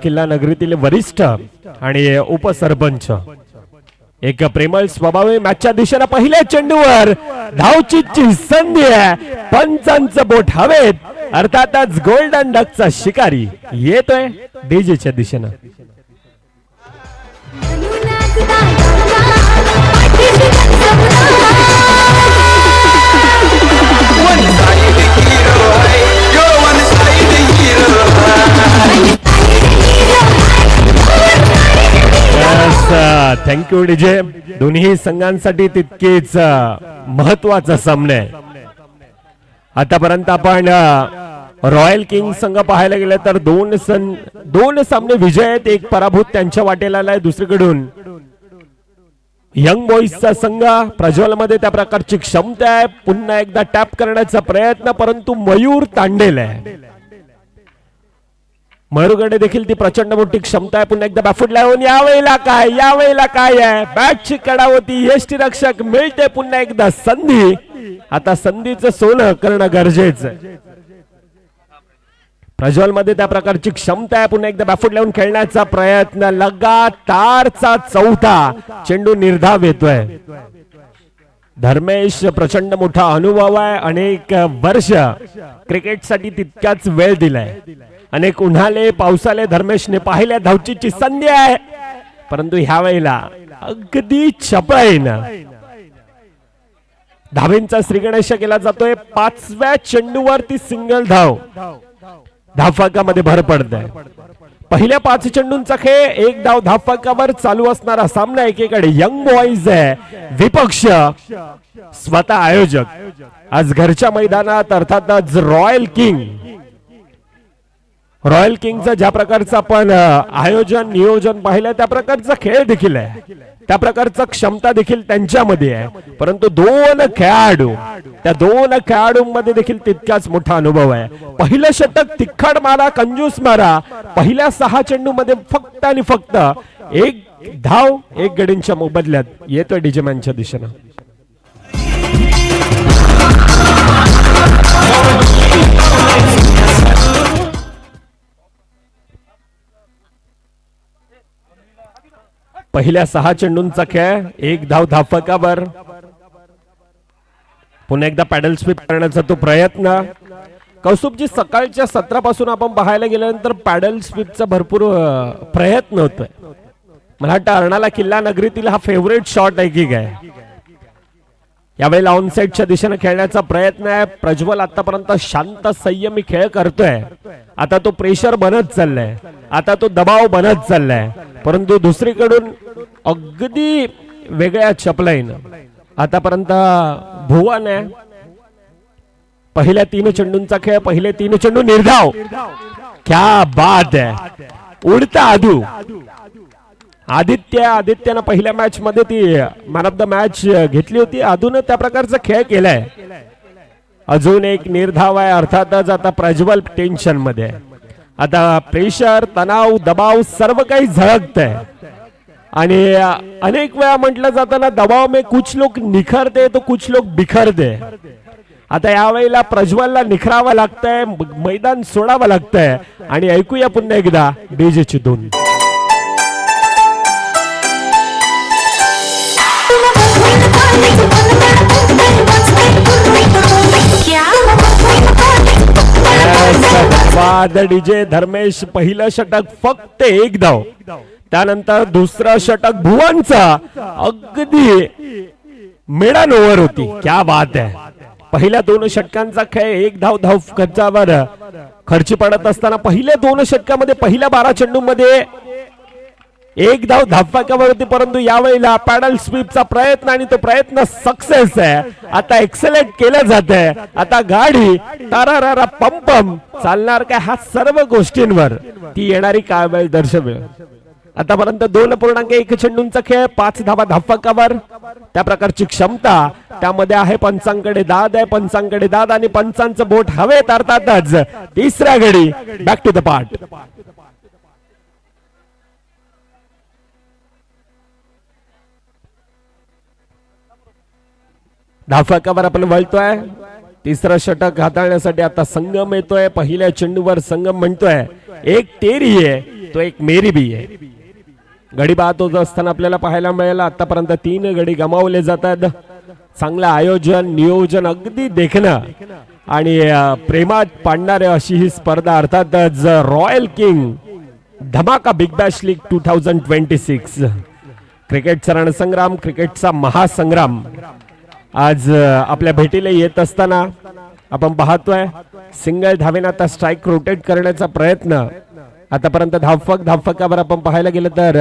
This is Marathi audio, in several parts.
किल्ला नगरीतील वरिष्ठ आणि उपसरपंच एक प्रेमळ स्वभावी मॅचच्या दिशेने पहिल्या चेंडूवर धावचीची संधी आहे. पंचांचं बोट हवेत अर्थातच गोल्डन डकचा शिकारी येतोय डीजेच्या दिशेने. Thank you DJ. दोन्ही संघांसाठी तितकेच महत्वाचा सामना आहे. आतापर्यंत आपण रॉयल किंग संघ पाहायला गेले तर दोन सामने विजय आहेत, एक पराभूत त्यांच्या वाटेला आलाय. दुसरीकडून यंग बॉईजचा संघ प्रज्वल मध्ये त्या प्रकारची क्षमता आहे, पुन्हा एकदा टॅप करण्याचा प्रयत्न, परंतु मयूर तांडेल आहे. मयूरकडे देखील ती प्रचंड मोठी क्षमता आहे. पुन्हा एकदा बॅफूट लावून यावेळेला काय आहे, बॅटची कडा होती, यष्टीरक्षक मिळते पुन्हा एकदा संधी. आता संधीचं सोनं करणं गरजेचं. प्रज्वल मध्ये त्या प्रकारची क्षमता आहे. पुन्हा एकदा बॅफूट लावून खेळण्याचा प्रयत्न, लगातारचा चौथा चेंडू निर्धाव येतोय. धर्मेश प्रचंड मोठा अनुभव आहे, अनेक वर्ष क्रिकेटसाठी तितकाच वेळ दिलाय, अनेक उन्हाळे पावसाले धर्मेशने पाहिल्या. धावचीची संधी आहे, परंतु ह्या वेळेला अगदी चपळाईनं धावेंचा श्रीगणेश केला जातोय. 5व्या चेंडूवरती सिंगल धावफलकामध्ये भर पडत आहे. पहिल्या 5 चेंडूंचा खेळ, एक धाव धावफलकावर चालू असणारा सामना. एकीकडे यंग बॉईज आहे, विपक्ष स्वतः आयोजक. आज घरच्या मैदानात अर्थातच रॉयल किंगचं ज्या प्रकारचं आपण आयोजन नियोजन पाहिलं त्या प्रकारचा खेळ देखील आहे, त्या प्रकारचा क्षमता देखील त्यांच्यामध्ये आहे. परंतु त्या दोन खेळाडूंमध्ये देखील तितकाच मोठा अनुभव आहे. पहिलं षटक तिखट मारा, कंजूस मारा. पहिल्या 6 चेंडू मध्ये फक्त आणि फक्त एक धाव, एक गडींच्या मोबदल्यात येतोय डीजे मॅनच्या दिशेनं. पहिल्या 6 चेंडूंचा खेळ, एक धाव धावफलकावर. पुन्हा एकदा पॅडल स्वीप करण्याचा तो प्रयत्न. कौस्तुभजी, सकाळच्या सत्रापासून आपण पाहायला गेल्यानंतर पॅडल स्वीपचा भरपूर प्रयत्न होतोय. मला वाटतं अर्णाला किल्ला नगरीतील हा फेवरेट शॉट आहे की काय. यावेळेला ऑनसाइडच्या दिशेने खेळण्याचा प्रयत्न आहे. प्रज्वल आतापर्यंत शांत संयमी खेळ करतोय. आता तो प्रेशर बनत चाललाय, आता तो दबाव बनत चाललाय. परंतु दुसरीकडून अगदी वेगळ्या चपलाईनं आतापर्यंत भुवन आहे. पहिल्या 3 चेंडूंचा खेळ, पहिले 3 चेंडू निर्धाव. क्या बात आहे, उडता आदू. आदित्यनं पहिल्या मॅच मध्ये ती मॅन ऑफ द मॅच घेतली होती. आदून त्या प्रकारचा खेळ केलाय. अजून एक निर्धाव आहे. अर्थातच आता प्रज्वल टेन्शन मध्ये. आता प्रेशर, तणाव, दबाव सर्व काही झळकतंय. आणि अनेक वेळा म्हटलं जातं ना, दबाव में कुछ लोग निखरते तो कुछ लोग बिखरते. आता यावेळेला प्रज्वलला निखरावं लागतंय, मैदान सोडावं लागतंय. आणि ऐकूया पुन्हा एकदा डीजेची धून. डीजे धर्मेश, पहिलं षटक फक्त एक धाव, त्यानंतर दुसरं षटक भुवनचा अगदी मिडन ओव्हर होती. क्या बात आहे. पहिल्या 2 षटकांचा खेळ, एक धाव खर्चावर खर्ची पडत असताना पहिल्या 2 षटकामध्ये पहिल्या 12 चेंडू मध्ये एक धाव धावफलकावरती. परंतु यावेळेला पॅडल स्वीपचा प्रयत्न आणि तो प्रयत्न सक्सेस आहे. आता एक्सेलेंट केलं जात आहे. आता गाडी तारारारा पंपम चालणार काय, हा सर्व गोष्टींवर ती येणारी काळवेळ दर्शवेल. आतापर्यंत 2.1 चेंडूंचा खेळ, 5 धावा धावफलकावर. त्या प्रकारची क्षमता त्यामध्ये आहे. पंचांकडे दाद आणि पंचांचं बोट हवेत. अर्थातच तिसऱ्या गडी बॅक टू द पार्ट. धावफलकावर आपण वळतोय. तिसरं षटक हाताळण्यासाठी आता संगम येतोय. पहिल्या चेंडूवर संगम म्हणतोय एक तेरी आहे, तो एक मेरी भी आहे. गडी बाद होत असताना आपल्याला पाहायला मिळालं आतापर्यंत 3 गडी गमावले जातात. चांगलं आयोजन नियोजन अगदी देखणं आणि प्रेमात पाडणारे अशी ही स्पर्धा अर्थातच रॉयल किंग धमाका बिग बॅश लीग 2026 क्रिकेटचा रणसंग्राम क्रिकेटचा महासंग्राम आज आपल्या भेटीला येत असताना आपण पाहतोय सिंगल धावेने आता स्ट्राइक रोटेट करण्याचा प्रयत्न. आतापर्यंत धावफकावर आपण पाहायला गेलं तर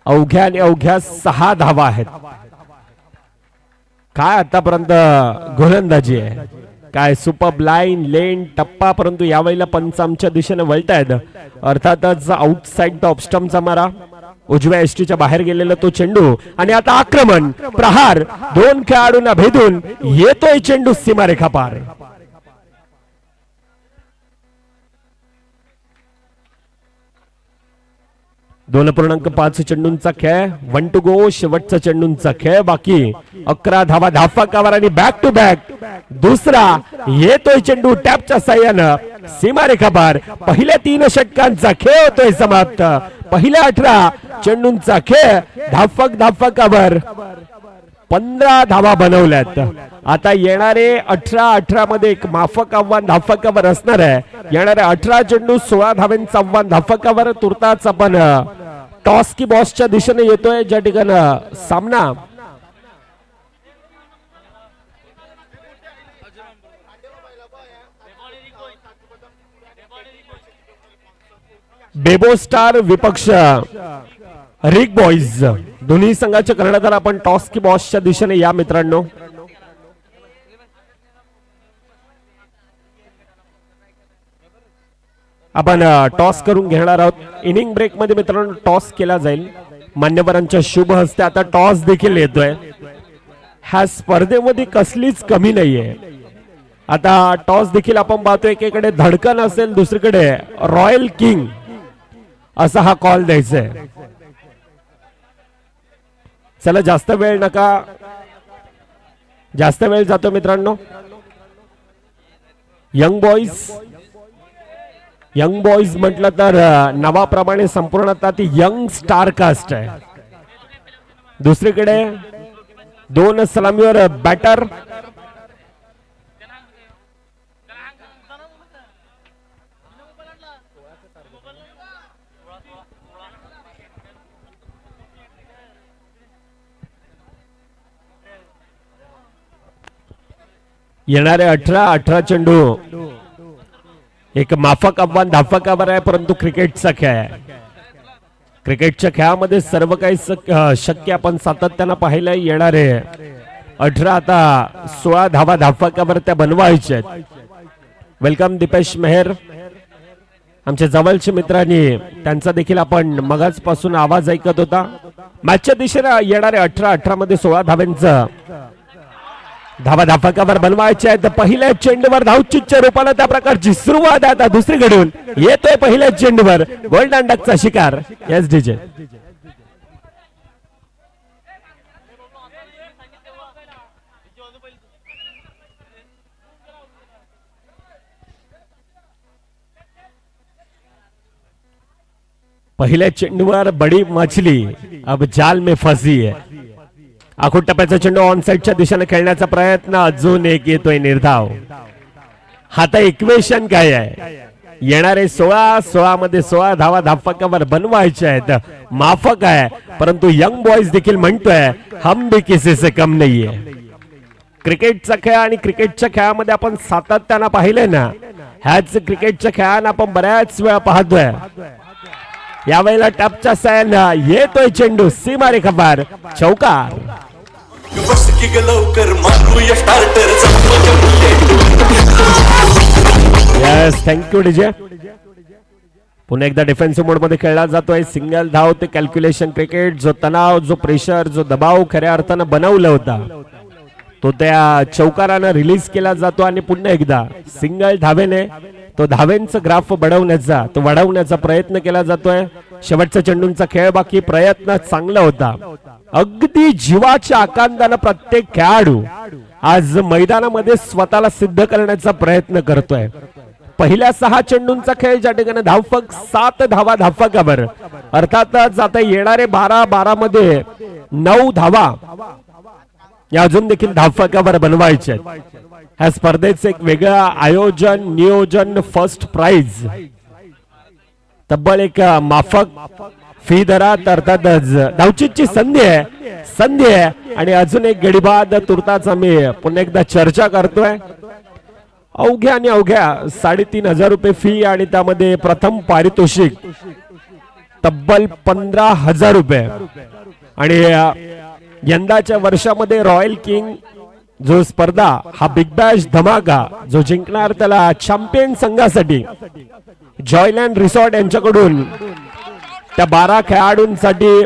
अवघ्या आणि अवघ्या 6 धावा आहेत. काय आतापर्यंत गोलंदाजी आहे, काय सुपर लाईन लेन टप्पा, परंतु यावेळेला पंच आमच्या दिशेने वळतायत. अर्थातच आउटसाइड द ऑफस्टम्पचा मारा उजव्या एसटीच्या बाहेर गेलेला तो चेंडू आणि आता आक्रमण प्रहार 2 खेळाडूंना भेदून येतोय चेंडू सीमारेखा पार. दोन 2.5 चेंडूंचा खेळ 1 टू गो. शेवटचा चेंडूंचा खेळ बाकी 11 धावा धाफकावर आणि बॅक टू बॅक दुसरा येतोय चेंडू टॅपच्या साह्यानं सीमारेखा पार. पहिल्या 3 षटकांचा खेळ होतोय समाप्त. पहिल्या 18 चेंडूंचा खेळ धाफकावर 15 धावा बनवल्यात. आता येणारे 18 मध्ये एक माफक आव्हान धाफकावर असणार आहे. येणारे 18 चेंडू 16 धावांचं आव्हान धाफकावर. तुर्ताच आपण टॉस की बॉसच्या दिशेने येतोय ज्या ठिकाणी सामना बेबो स्टार विपक्ष रिक बॉईज दोन्ही संघाचे कर्णधार आपण टॉस की बॉसच्या दिशेने या मित्रांनो. आपण टॉस करून घेणार आहोत. इनिंग ब्रेक मध्ये मित्रांनो टॉस केला जाईल मान्यवरांच्या शुभ हस्ते. आता टॉस देखील येतोय. ह्या स्पर्धेमध्ये कसलीच कमी नाहीये. आता टॉस देखील आपण पाहतोय एकीकडे धडकन असेल दुसरीकडे रॉयल किंग असा हा कॉल द्यायचा आहे. चला जास्त वेळ नका, जास्त वेळ जातो मित्रांनो. यंग बॉईज म्हटलं तर नावाप्रमाणे संपूर्ण ती यंग स्टार कास्ट आहे. दुसरीकडे 2 सलामीवर बॅटर येणारे 18 चेंडू एक माफक आव्हान धाफकावर आहे. परंतु क्रिकेटचा खेळ आहे. क्रिकेटच्या खेळामध्ये सर्व काही शक्य आपण सातत्यानं पाहिलं. येणारे 18 आता 16 धावा धाफकावर त्या बनवायच्या आहेत. वेलकम दीपेश मेहर आमच्या जवळच्या मित्रांनी त्यांचा देखील आपण मगाच पासून आवाज ऐकत होता. मॅचच्या दिशेने येणारे 18 मध्ये 16 धाव्यांचं धावा धाफकावर बनवायचे आहेत. पहिल्या चेंडूवर धावचीच्या रूपाने त्या प्रकारची सुरुवात आता दुसरीकडून येतोय. पहिल्या चेंडूवर गोल्डन डकचा शिकार एस डीजे. पहिल्या चेंडूवर बडी मछली अब जाल में फसी है. आखूड टप्प्याचा चेंडू ऑन साइडच्या दिशेने खेळण्याचा प्रयत्न. अजून एक येतोय निर्धाव. आता इक्वेशन काय आहे? येणारे 16 मध्ये 16 धावा धाफकावर बनवायचे आहेत. माफक आहे परंतु यंग बॉयज देखील म्हणतोय हम भी किसी से कम नाहीये. क्रिकेटचा खेळ आणि क्रिकेटच्या खेळामध्ये आपण सातत्यानं पाहिले ना. ह्याच क्रिकेटच्या खेळानं आपण बऱ्याच वेळा पाहतोय. यावेळेला टपच्या साह्यानं येतोय चेंडू सीमारेखा पार चौकार. Yes thank you DJ. पुन्हा एकदा डिफेन्सिव्ह मोड मध्ये खेळला जातोय. सिंगल धाव ते कॅल्क्युलेशन क्रिकेट. जो तणाव जो प्रेशर जो दबाव खऱ्या अर्थानं बनवला होता तो त्या चौकारानं रिलीज केला जातो आणि पुन्हा एकदा सिंगल धावेने तो धावेंचा ग्राफ वाढवण्याचा प्रयत्न केला जातोय. शेवटच्या चेंडूंचा खेळ बाकी. प्रयत्न चांगला होता. अगदी जीवाच्या आकांतानं प्रत्येक खेळाडू आज मैदानामध्ये स्वतःला सिद्ध करण्याचा प्रयत्न करतोय. पहिल्या 6 चेंडूंचा खेळ ज्या ठिकाणी धावफक 7 धावा धावफकावर, अर्थातच आता येणारे 12 मध्ये 9 धावा या अजून देखील धावफकावर बनवायचे आहेत. ह्या स्पर्धेचे एक वेगळं आयोजन, नियोजन, फर्स्ट प्राइज, तब्बल एक माफक फी दरात अर्थातच धावचीची संधी आहे आणि अजून एक गडीबाद तुर्ताच आम्ही पुन्हा एकदा चर्चा करतोय. अवघ्या आणि अवघ्या 3,500 रुपये फी आणि त्यामध्ये प्रथम पारितोषिक तब्बल 15,000 रुपये. आणि यंदाच्या वर्षामध्ये रॉयल किंग जो स्पर्धा हा बिग बॅश धमाका जो जिंकणार त्याला चॅम्पियन संघासाठी जॉयलँड रिसॉर्ट यांच्याकडून त्या 12 खेळाडूंसाठी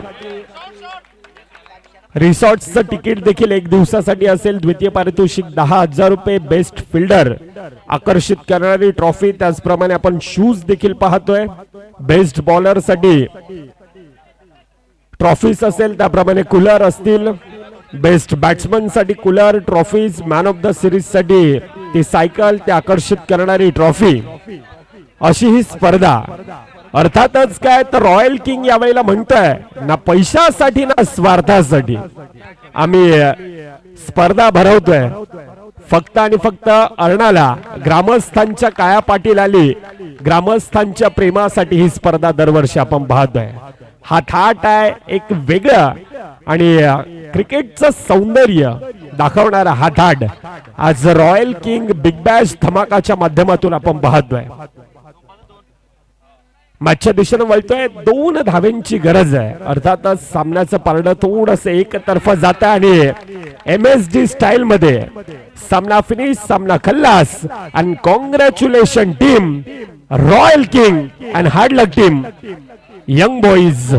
रिसॉर्टचं तिकीट देखील 1 दिवसासाठी असेल. द्वितीय पारितोषिक 10,000 रुपये. बेस्ट फिल्डर आकर्षित करणारी ट्रॉफी, त्याचप्रमाणे आपण शूज देखील पाहतोय. बेस्ट बॉलर साठी ट्रॉफीज असेल, त्याप्रमाणे कूलर असतील. बेस्ट बॅट्समन साठी cooler, trophies. Man of the series साठी ती सायकल, ते आकर्षित करणारी ट्रॉफी, अशी ही स्पर्धा. अर्थातच काय तर रॉयल किंग यावेळेला म्हणतोय ना पैशासाठी ना स्वार्थासाठी आम्ही स्पर्धा भरवतोय, फक्त आणि फक्त अर्णाला ग्रामस्थांच्या काया पाटील आली, ग्रामस्थांच्या प्रेमासाठी ही स्पर्धा दरवर्षी आपण पाहतोय. हा थाट आहे एक वेगळं आणि क्रिकेटचं सौंदर्य दाखवणारा हा थाट आज रॉयल किंग बिग बॅश धमाकाच्या माध्यमातून आपण पाहतोय. मॅचच्या दिशेने वळतोय. 2 धावेंची गरज आहे. अर्थातच सामन्याचं पारडं थोडंसं एकतर्फा जात आहे आणि MSD स्टाईल मध्ये सामना फिनिश, सामना खल्लास. आणि congratulation team royal king and hard luck team young boys.